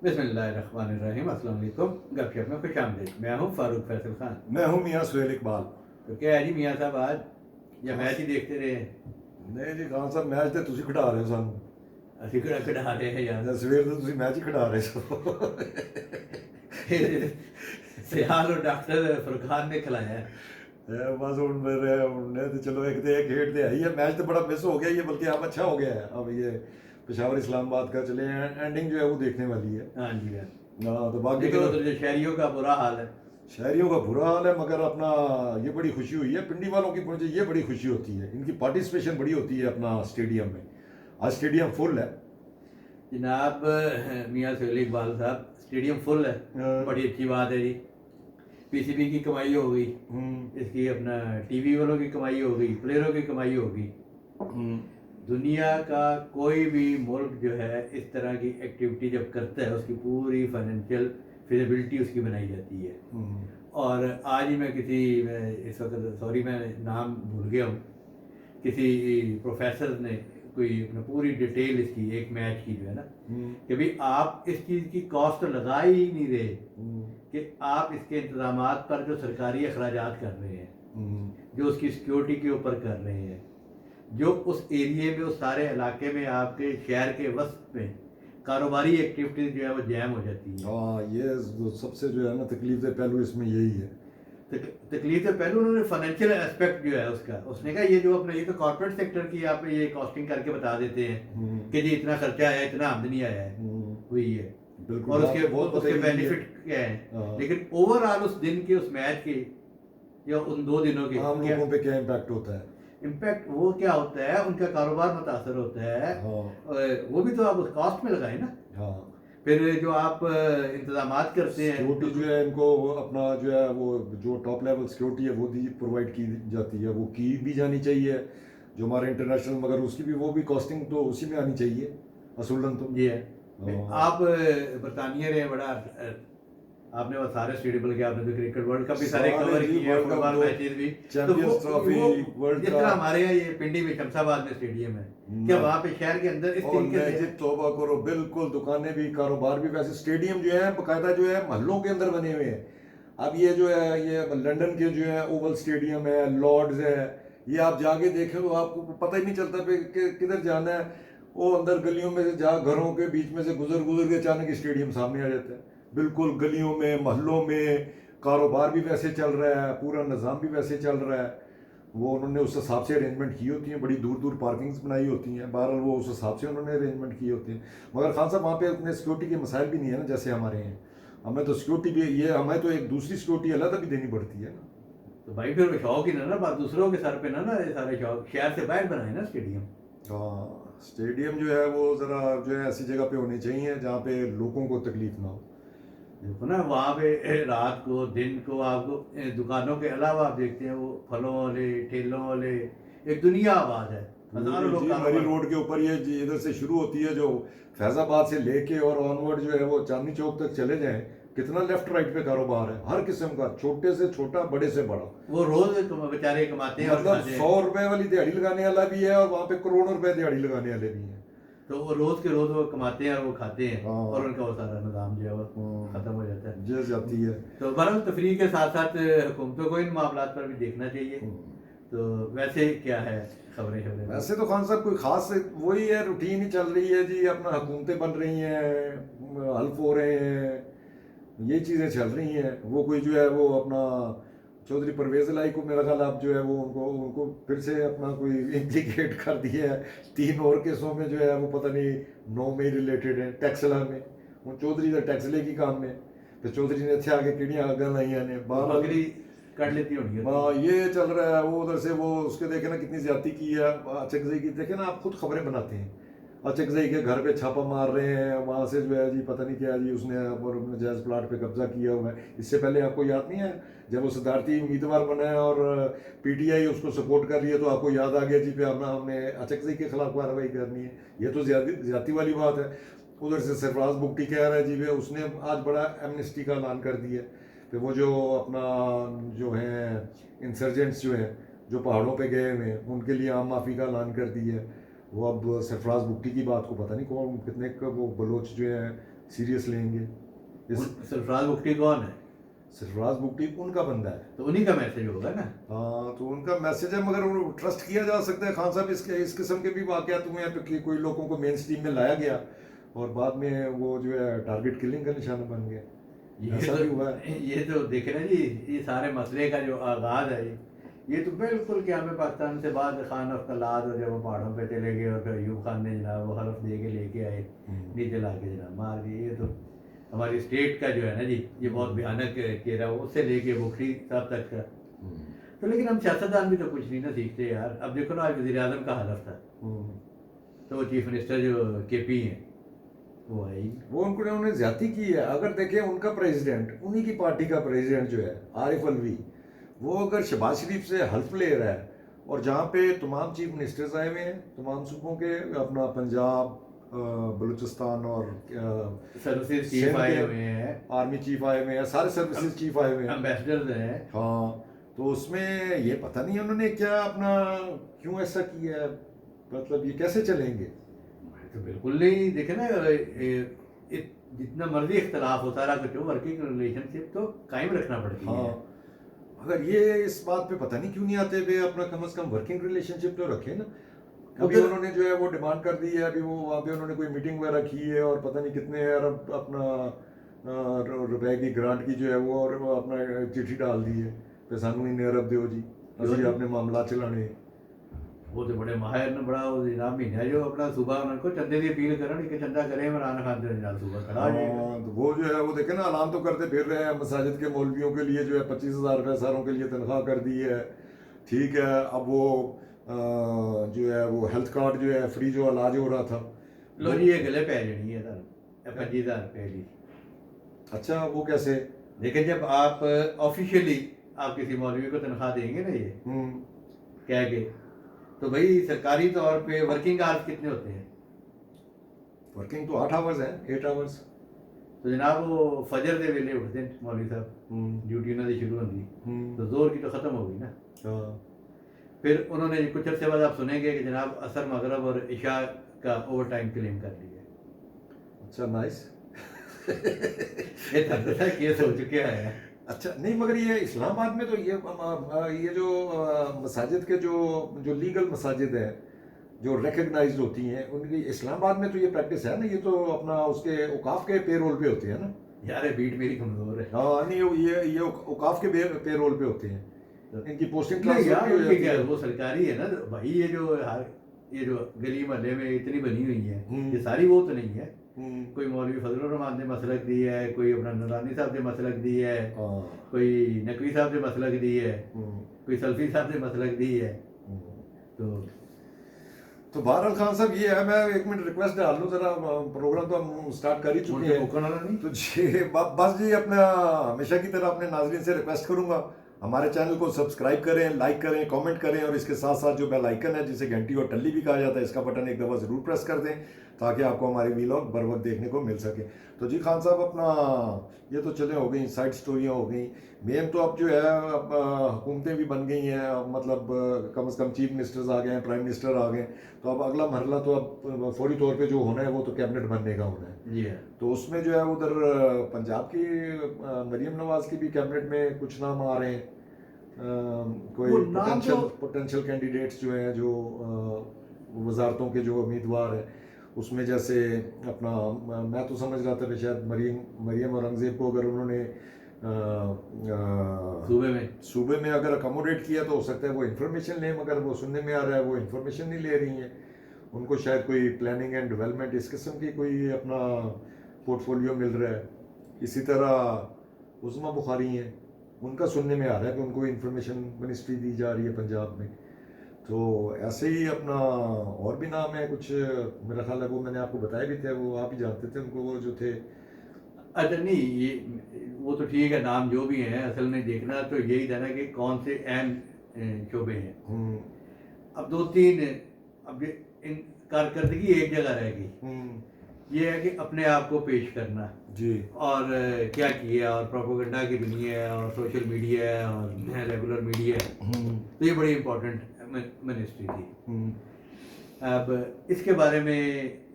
बिस्मिल्लाहिर्रहमानिर्रहीम। अस्सलाम वालेकुम। गपशप में खुश आमदीद। मैं हूँ फारूक फैसल खान। मैं हूँ मियाँ सुहेल इकबाल। तो क्या है जी मियाँ साहब, आज या मैच ही देखते रहे? नहीं जी खान साहब, मैच तो तुसी खिडा रहे हो सानू। ਅਸੀਂ ਕਿਹੜਾ ਖਿਡਾ ਰਹੇ ਹਾਂ ਯਾਰ। ਸਵੇਰ ਤੋਂ ਤੁਸੀਂ ਮੈਚ ਹੀ ਖਿਡਾ ਰਹੇ ਹੋ। ਸਿਆਲ और डॉक्टर फुरकान ने खिलाया है। बस ਹੁਣ ਮੇਰੇ ਹੁਣ ਤੇ ਚਲੋ ਇੱਕ ਤੇ ਖੇਡ ਤੇ ਆਈ ਹੈ, मैच तो बड़ा मिस हो गया ये, बल्कि अब अच्छा हो गया है। अब ये पेशावर इस्लामाबाद का चले एंडिंग जो है वो देखने वाली है। हाँ जी यार, हाँ तो बाकी लेकिन तो उधर जो शहरियों का बुरा हाल है। शहरियों का बुरा हाल है, मगर अपना ये बड़ी खुशी हुई है पिंडी वालों की, मुझे ये बड़ी खुशी होती है, इनकी पार्टिसिपेशन बड़ी होती है अपना स्टेडियम में। आज स्टेडियम फुल है जनाब मियाँ सुहेल इकबाल साहब, स्टेडियम फुल है, बड़ी अच्छी बात है जी। पीसीबी की कमाई हो गई, इसकी अपना टीवी वालों की कमाई हो गई, प्लेयरों की कमाई हो गई। दुनिया का कोई भी मुल्क जो है इस तरह की एक्टिविटी जब करता है, उसकी पूरी फाइनेंशियल फिजिबिलिटी उसकी बनाई जाती है। और आज ही मैं इस वक्त सॉरी मैं नाम भूल गया हूँ, किसी प्रोफेसर ने कोई अपना पूरी डिटेल इसकी एक मैच की जो है ना, कि भाई आप इस चीज़ की कॉस्ट तो लगा ही नहीं रहे कि आप इसके इंतजामात पर जो सरकारी अखराजात कर रहे हैं, जो उसकी सिक्योरिटी के ऊपर कर रहे हैं, जो उस एरिए में उस सारे इलाके में आपके शहर के वस्त में कारोबारी एक्टिविटीज जो है वो जैम हो जाती है। हाँ ये सबसे जो है ना तकलीफ पहलू इसमें यही है। तकलीफ से पहले उन्होंने फाइनेंशियल एस्पेक्ट जो है उसका, उसने कहा ये जो अपना ये तो कॉर्पोरेट सेक्टर की आप ये कॉस्टिंग करके बता देते हैं कि जी इतना खर्चा आया, इतना आमदनी आया है, वही है, और उसके बेनिफिट क्या है। लेकिन ओवरऑल उस दिन के उस मैच के या उन 2 दिनों के आम लोगों पे क्या इम्पैक्ट होता है, इम्पैक्ट वो क्या होता है, उनका कारोबार मुतासर होता है। वो भी तो आप उस कॉस्ट में लगाए ना। फिर जो आप इंतजामात करते हैं, सिक्योरिटी जो है इनको अपना जो है वो जो टॉप लेवल सिक्योरिटी है वो प्रोवाइड की जाती है, वो की भी जानी चाहिए जो हमारे इंटरनेशनल, मगर उसकी भी वो भी कॉस्टिंग तो उसी में आनी चाहिए असूलन तो। ये है आप बरतानिया रहे बड़ा, आपने वो सारे स्टेडियम के आपने तो क्रिकेट वर्ल्ड कप भी सारे कवर किए, फुटबॉल मैचेस भी, चैंपियंस ट्रॉफी, वर्ल्ड जिस तरह हमारे यहाँ ये पिंडी में शमशाबाद में स्टेडियम है, क्या वहाँ पे शहर के अंदर इस तरीके से तौबा करो, बिल्कुल दुकानें भी कारोबार भी वैसे, स्टेडियम जो है बकायदा जो है महलों के अंदर बने हुए हैं। अब ये जो है ये लंदन के जो है ओवल स्टेडियम है, लॉर्ड्स है, ये आप जाके देखें तो आपको पता ही नहीं चलता कि किधर जाना है। वो अंदर गलियों में से जा घरों के बीच में से गुजर के अचानक स्टेडियम सामने आ जाता है। बिल्कुल गलियों में महलों में कारोबार भी वैसे चल रहा है, पूरा निज़ाम भी वैसे चल रहा है। वो उन्होंने उस हिसाब से अरेंजमेंट की होती हैं, बड़ी दूर दूर पार्किंग्स बनाई होती हैं, बहरहाल वो उस हिसाब से उन्होंने अरेंजमेंट की होती हैं। मगर खान साहब वहाँ पे उतने सिक्योरिटी के मसाइल भी नहीं है ना जैसे हमारे हैं। हमें तो सिक्योरिटी भी ये, हमें तो एक दूसरी सिक्योरिटी अलग भी देनी पड़ती है ना। तो भाई फिर शौक ही ना बात दूसरों के सर पे ना ये सारे शौक, शहर से बाहर बनाए ना स्टेडियम। हाँ स्टेडियम जो है वो ज़रा जो है ऐसी जगह पे होनी चाहिए जहाँ पे लोगों को तकलीफ ना हो। देखो ना वहाँ पे रात को दिन को आपको दुकानों के अलावा आप देखते हैं वो फलों वाले ठेलों वाले, एक दुनिया आबाद है, हजारों लोग। हमारी रोड के ऊपर ये इधर से शुरू होती है जो फैजाबाद से लेके और ऑनवर्ड जो है वो चांदनी चौक तक चले जाएं, कितना लेफ्ट राइट पे कारोबार है हर किस्म का, छोटे से छोटा बड़े से बड़ा। वो रोज बेचारे कमाते हैं, मतलब 100 रुपए वाली दिहाड़ी लगाने वाला भी है और वहाँ पे करोड़ों रुपए दिहाड़ी लगाने वाले भी हैं। तो वो रोज के रोज वो कमाते हैं और वो खाते हैं, और उनका वो सारा निज़ाम जो है वो खत्म हो जाता है, जैसे जाती है। तो बरं तफरीह के साथ साथ हुकूमतों को इन मामलात पर भी देखना चाहिए। तो वैसे क्या है खबरें? वैसे तो खान साहब कोई खास वही है, रूटीन ही चल रही है जी, अपना हुकूमतें बन रही हैं, हल्फ हो रहे हैं, ये चीज़ें चल रही हैं। वो कोई जो है वो अपना चौधरी परवेज़ इलाही को मेरा ख्याल आप जो है वो उनको फिर से अपना कोई इम्प्लीकेट कर दिया है 3 और केसों में जो है वो पता नहीं 9 में रिलेटेड है टैक्सला में। वो चौधरी का टैक्सले की काम में तो चौधरी ने इतने आगे किड़ियाँ अगर लाइया ने बकरी काट लेती होगी। हाँ ये चल रहा है। वो उधर से वो उसके देखे ना कितनी ज्यादती की है अचकजई की, देखे ना आप खुद खबरें बनाते हैं, अचकजई के घर पे छापा मार रहे हैं, वहाँ से जो है जी पता नहीं क्या जी उसने अपने जायज़ प्लाट पे कब्जा किया हुआ है। इससे पहले आपको याद नहीं है जब वो सदारती उम्मीदवार बना है और पीटीआई उसको सपोर्ट कर रही है तो आपको याद आ गया जी पे अपना हमने अचकजई के खिलाफ कार्रवाई करनी है। ये तो ज्यादती वाली बात है। उधर से सरफराज बुगटी कह रहा है जी उसने आज बड़ा एमनेस्टी का ऐलान कर दिया। फिर वो जो अपना जो है इंसर्जेंट्स जो हैं जो पहाड़ों पे गए हुए हैं उनके लिए आम माफ़ी का ऐलान कर दिया है। वो अब सरफराज बुगटी की बात को पता नहीं कौन कितने वो बलोच जो हैं सीरियस लेंगे. सरफराज बुगटी कौन है? सरफराज बुगटी उनका बंदा है, तो उन्हीं का मैसेज होगा ना. हाँ तो उनका मैसेज है, मगर वो ट्रस्ट किया जा सकता है. खान साहब इस किस्म के भी वाक़यात हुए हैं कि कोई लोगों को मेन स्ट्रीम में लाया गया और बाद में वो जो है टारगेट किलिंग का निशाना बन गया. ऐसा भी हुआ है. ये तो देखे ना जी, ये सारे मसले का जो आगाज़ है ये तो बिल्कुल क़याम पाकिस्तान से बाद खान अफ्तलाद और जब वो पहाड़ों पे चले गए और फिर अयूब खान ने जनाब वो हरफ दे के लेके आए, नीचे ला के जनाब मार दिए. ये तो हमारी स्टेट का जो है ना जी, ये बहुत भयानक घेरा, उससे लेके बुखरी साहब तक का. तो लेकिन हम सियासतदान भी तो कुछ नहीं ना सीखते यार. अब देखो ना, आज वज़ीर आज़म का हलफ था, तो वो चीफ मिनिस्टर जो KP हैं वो है ही, वो उन्होंने ज्यादती की है. अगर देखें उनका प्रेसिडेंट, उन्हीं की पार्टी का प्रेसिडेंट जो है आरिफ अलवी, वो अगर शहबाज शरीफ से हल्फ ले रहा है और जहाँ पे तमाम चीफ मिनिस्टर्स आए हुए हैं तमाम सूबों के, अपना पंजाब, बलूचिस्तान और सर्विसेज चीफ आए हुए हैं, आर्मी चीफ आए हुए हैं, सारे सर्विसेज चीफ आए हुए हैं, एम्बेसडर्स हैं. हाँ तो उसमें ये पता नहीं उन्होंने क्या अपना क्यों ऐसा किया है, मतलब ये कैसे चलेंगे. तो बिल्कुल नहीं. देखे ना, जितना मर्जी इख्तलाफ हो, सारा कुछ हो, वर्किंग रिलेशनशिप तो कायम रखना पड़ती है. हाँ अगर ये इस बात पे पता नहीं क्यों नहीं आते वे अपना कम से कम वर्किंग रिलेशनशिप तो रखें ना. अभी उन्होंने जो है वो डिमांड कर दी है, अभी वो वहाँ पे उन्होंने कोई मीटिंग वगैरह की है और पता नहीं कितने अरब अपना रुपए की ग्रांट की जो है वो, और वो अपना चिट्ठी डाल दी है कि सानू इन्ने अरब दो जी, असली अपने मामला चलाने. वो तो बड़े माहिर ने, बड़ा वो जनाब महीना जो अपना सुबह उनको चंदे की अपील करन कि चंदा करें, इमरान खान से जनाब सुबह खड़ा हो जाएगा. तो वो जो है वो देखे ना, ऐलान तो करते फिर रहे हैं मसाजिद के मौलवियों के लिए जो है 25,000 रुपये सारों के लिए तनख्वाह कर दी है. ठीक है, अब वो जो है वो हेल्थ कार्ड जो है फ्री जो इलाज हो रहा था, लो जी ये गले पै जनी है सर 25,000 रुपये की. अच्छा वो कैसे. लेकिन जब आप ऑफिशियली आप किसी मौलवी को तनख्वाह देंगे ना ये कह के, तो भाई सरकारी तौर पे वर्किंग आवर्स कितने होते हैं? वर्किंग तो 8 आवर्स है, 8 आवर्स. तो जनाब वो फजर के वेले उठते हैं मौलवी साहब, ड्यूटी उन्होंने शुरू होती, तो जोर की तो ख़त्म हो गई ना. फिर उन्होंने कुछ अर्से बाद आप सुनेंगे कि जनाब असर, मगरब और इशा का ओवर टाइम क्लेम कर लिया. अच्छा नाइस. ये था केस हो चुके हैं. अच्छा नहीं, मगर ये इस्लामाबाद में तो ये जो मसाजिद के जो लीगल मसाजिद हैं जो रिकग्नाइज्ड होती हैं, उनकी इस्लामाबाद में तो ये प्रैक्टिस है ना, ये तो अपना उसके औकाफ के पेरोल पे होते हैं ना. यार बीट मेरी कमजोर है. हाँ नहीं, ये औकाफ के पेरोल पे होते हैं, इनकी पोस्टिंग यार वो सरकारी है ना भाई. ये जो गली मोहल्ले में इतनी बनी हुई है, ये सारी वो तो नहीं है. कोई मौलवी फजलुर रहमान ने मसलक दी है, कोई अपना नूरानी साहब ने मसलक दी है, कोई नकवी साहब ने मसलक दी है, कोई सल्फी साहब ने मसलक दी है. तो बहरहाल खान साहब ये है, मैं 1 मिनट रिक्वेस्ट डाल लूँ जरा, प्रोग्राम तो हम स्टार्ट कर ही चुके हैं. तो जी बस जी, अपना हमेशा की तरह अपने नाज़रीन से रिक्वेस्ट करूँगा हमारे चैनल को सब्सक्राइब करें, लाइक करें, कमेंट करें, और इसके साथ साथ जो बेल आइकन है जिसे घंटी और टल्ली भी कहा जाता है, इसका बटन एक दफ़ा ज़रूर प्रेस कर दें ताकि आपको हमारे वीलॉग बर वक्त देखने को मिल सके. तो जी खान साहब, अपना ये तो चले हो गई साइड स्टोरियाँ हो गई. मेन तो अब जो है हुकूमतें भी बन गई हैं, मतलब कम से कम चीफ मिनिस्टर्स आ गए हैं, प्राइम मिनिस्टर आ गए. तो अब अगला मरला तो अब फौरी तौर पे जो होना है वो तो कैबिनेट बनने का होना है. तो उसमें जो है उधर पंजाब की मरीम नवाज की भी कैबिनेट में कुछ नाम आ रहे हैं. कोई पोटेंशियल कैंडिडेट्स जो हैं, जो वजारतों के जो उम्मीदवार हैं, उसमें जैसे अपना मैं तो समझ रहा था कि शायद मरीम औरंगजेब को अगर उन्होंने सूबे में अगर अकोमोडेट किया तो हो सकता है वो इन्फॉर्मेशन लें, मगर वो सुनने में आ रहा है वो इन्फॉर्मेशन नहीं ले रही हैं. उनको शायद कोई प्लानिंग एंड डेवलपमेंट इस किस्म की कोई अपना पोर्टफोलियो मिल रहा है. इसी तरह उस्मा बुखारी हैं, उनका सुनने में आ रहा है कि उनको इन्फॉर्मेशन मिनिस्ट्री दी जा रही है पंजाब में. तो ऐसे ही अपना और भी नाम है कुछ, मेरा ख्याल है वो मैंने आपको बताया भी थे, वो आप ही जानते थे उनको, वो जो थे. अच्छा नहीं, ये वो तो ठीक है, नाम जो भी हैं, असल में देखना तो यही था ना कि कौन से अहम शोबे हैं. अब 2-3 अब इन कारकर्दगी एक जगह रह गई. ये है कि अपने आप को पेश करना जी, और क्या किया, और प्रोपेगेंडा की दुनिया है, और सोशल मीडिया है, और रेगुलर मीडिया है. तो ये बड़ी इम्पोर्टेंट मिनिस्ट्री थी. अब इसके बारे में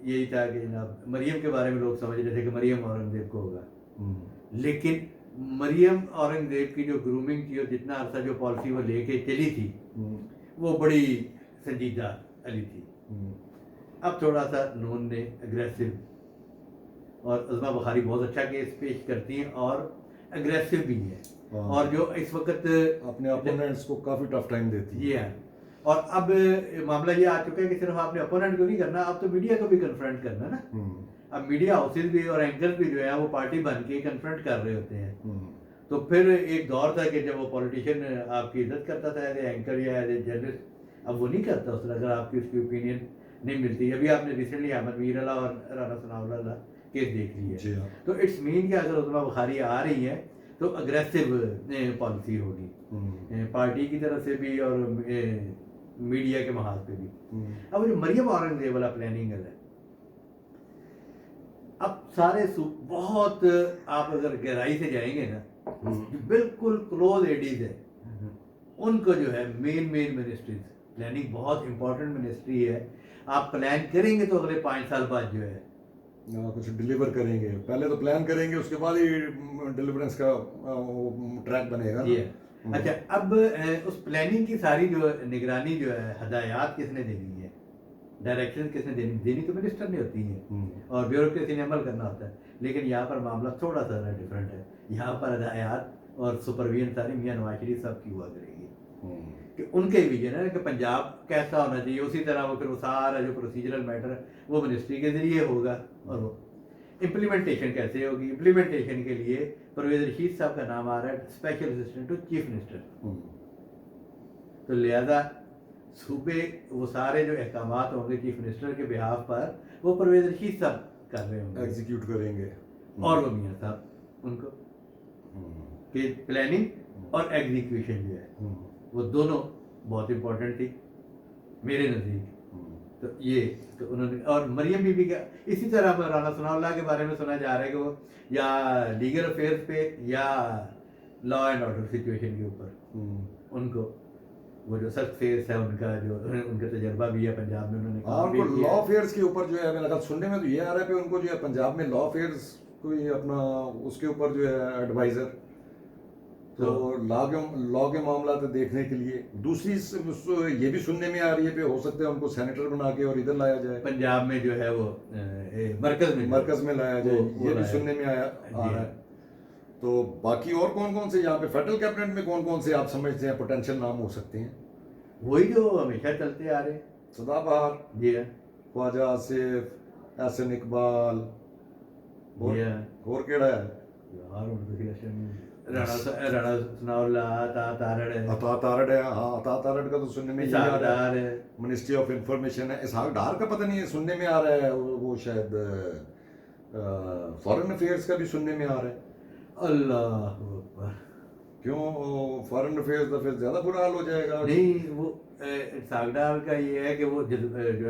यही था कि जनाब मरियम के बारे में लोग समझ रहे थे कि मरियम औरंगजेब को होगा, लेकिन मरियम औरंगजेब की जो ग्रूमिंग थी और जितना अरसा जो पॉलिसी वो लेके चली थी वो बड़ी संजीदा अली थी। अब थोड़ा सा नून ने अग्रेसिव, और उज़मा बुखारी बहुत अच्छा केस पेश करती हैं और अग्रेसिव भी है, और जो इस वक्त अपने अपोनेंट्स को काफ़ी टफ टाइम देती है। ये है। और अब मामला ये आ चुका है कि सिर्फ आपने अपोनेंट को नहीं करना, अब तो मीडिया को भी कन्फ्रंट करना ना। अब मीडिया हाउसेज भी और एंकर्स भी जो है वो पार्टी बन के कन्फ्रंट कर रहे होते हैं। तो फिर एक दौर था कि जब वो पॉलिटिशियन आपकी इज्जत करता था एज एंकर या एज ए जर्नलिस्ट, अब वो नहीं करता उस तरह, अगर आपकी उसकी ओपिनियन नहीं मिलती। अभी आपने रिसेंटली अहमद मीर अला और राना सनाउल्लाह केस देख ली है, तो इट्स मीन कि अगर उज़मा बुखारी आ रही है तो अग्रेसिव पॉलिसी होगी पार्टी की तरफ से भी और मीडिया के महाज पे भी। अब जो मरियम औरंगजेब वाला प्लानिंग है, अब सारे बहुत आप अगर गहराई से जाएंगे ना, जो बिल्कुल क्लोज एडीज है उनको जो है मेन मिनिस्ट्रीज, प्लानिंग बहुत इंपॉर्टेंट मिनिस्ट्री है। आप प्लान करेंगे तो अगले 5 साल बाद जो है कुछ डिलीवर करेंगे, पहले तो प्लान करेंगे उसके बाद ही डिलीवरेंस का ट्रैक बनेगा ना। अच्छा, अब उस प्लानिंग की सारी जो निगरानी जो है, हदायत किसने देनी है, डायरेक्शन किसने देनी तो मिनिस्टर ने होती है और ब्यूरोक्रेसी ने अमल करना होता है। लेकिन यहाँ पर मामला थोड़ा सा डिफरेंट है, यहाँ पर हदायत और सुपरविजन सारी मियाँ नवाज शरीफ साहब की हुआ करेगी कि उनके विजन है कि पंजाब कैसा होना चाहिए, उसी तरह वो फिर वो सारा जो प्रोसीजरल मैटर है वो मिनिस्ट्री के जरिए होगा, और वो इम्प्लीमेंटेशन कैसे होगी। इम्प्लीमेंटेशन के लिए परवेज रशीद साहब का नाम आ रहा है special assistant to chief minister. तो लिहाजा सूबे वो सारे जो अहकामात होंगे चीफ मिनिस्टर के बिहाफ पर वो परवेज रशीद साहब कर रहे होंगे, एग्जीक्यूट करेंगे, और वो मियाँ साहब उनको कि प्लानिंग और एग्जीक्यूशन जो है वो दोनों बहुत इंपॉर्टेंट थी मेरे नज़दीक। तो ये तो उन्होंने, और मरियम बीबी का इसी तरह राना सनाउल्लाह के बारे में सुना जा रहा है कि वो या लीगल अफेयर्स पे या लॉ एंड ऑर्डर सिचुएशन के ऊपर उनको वो जो सख्त फेस है उनका, जो उनका तजर्बा भी है पंजाब में, उन्होंने उनको लॉ अफेयर्स के ऊपर जो है मेरा ख्याल सुनने में तो ये आ रहा है कि उनको जो है पंजाब में लॉ अफेयर्स कोई अपना उसके ऊपर जो है एडवाइजर, तो लॉ के मामला तो देखने के लिए। दूसरी ये भी सुनने में आ रही है कि हो सकता है उनको सेनेटर बना के और इधर लाया जाए, पंजाब में जो है वो मरकज में लाया जाए, ये भी सुनने में आ रहा है। तो बाकी और कौन कौन से यहाँ पे फेडरल कैबिनेट में कौन कौन से आप समझते हैं पोटेंशियल नाम हो सकते हैं? वही जो हमेशा चलते आ रहे, सदाबहार जी है, ख्वाजा आसिफ, एहसन इकबाल, और केड़ा है यार उनका सिलेक्शन राणा सनाउल्लाह, अता तारड़ है। हाँ, अता तारड़ का तो सुनने में आ रहा है, मिनिस्ट्री ऑफ इंफॉर्मेशन है। इसहाक डार का पता नहीं है, सुनने में आ रहा है वो शायद फॉरेन अफेयर्स का भी सुनने में आ रहा है। अल्लाह अकबर, क्यों फॉरेन अफेयर्स का फिर ज्यादा बुरा हाल हो जाएगा? नहीं, वो सागडार का ये है कि वो जो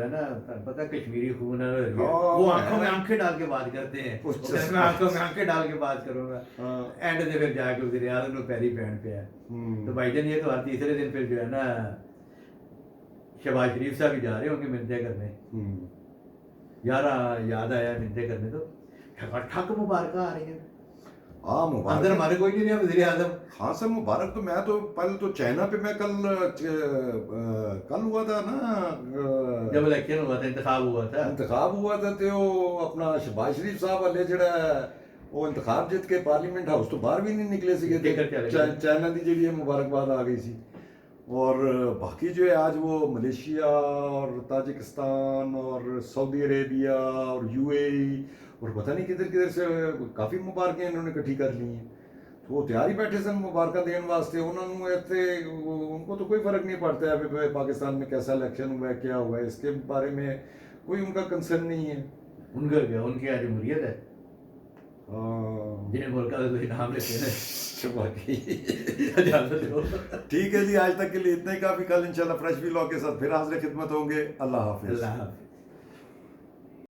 है ना, पता कश्मीरी खून है, वो आंखों में आंखें डाल के बात करते हैं, मैं आंखों में आंखें डाल के बात करूंगा, एंड से फिर जाके वज़ीर आज़म ने पैरी पहन पे है। तो भाईजान ये तो हर तीसरे दिन फिर जो है ना शहबाज शरीफ साहब भी जा रहे होंगे मिन्नतें करने। यार याद आया मिन्नतें करने, तो ठक मुबारक आ रही है। हाँ, मुबारक अंदर हमारे कोई नहीं है वज़ीर आज़म। हाँ सर, मुबारक तो मैं तो पहले तो चाइना पे मैं कल हुआ था ना, जब इलेक्शन हुआ था, इंतखाब हुआ था तो अपना शहबाज शरीफ साहब वाले जड़ा वो इंतखाब जित के पार्लियामेंट हाउस तो बाहर भी नहीं निकले सी, चाइना की जी मुबारकबाद आ गई सी। और बाकी जो है आज वो मलेशिया और ताजिकिस्तान और सऊदी अरेबिया और यूएई और पता नहीं किधर किधर से काफ़ी मुबारकें इन्होंने इकट्ठी कर ली हैं। तो वो तैयारी बैठे सन मुबारक देने वास्ते, उन्होंने उनको तो कोई फ़र्क नहीं पड़ता है पाकिस्तान में कैसा इलेक्शन हुआ है, क्या हुआ है, इसके बारे में कोई उनका कंसर्न नहीं है। उनका क्या, उनकी आज जमहूरियत है, जिन मुल्क का कोई नाम लेते हैं। ठीक है जी, आज तक के लिए इतना ही काफ़ी। कल इंशाल्लाह फ्रेश व्लॉग के साथ फिर हाजिर खिदमत होंगे। अल्लाह हाफिज़।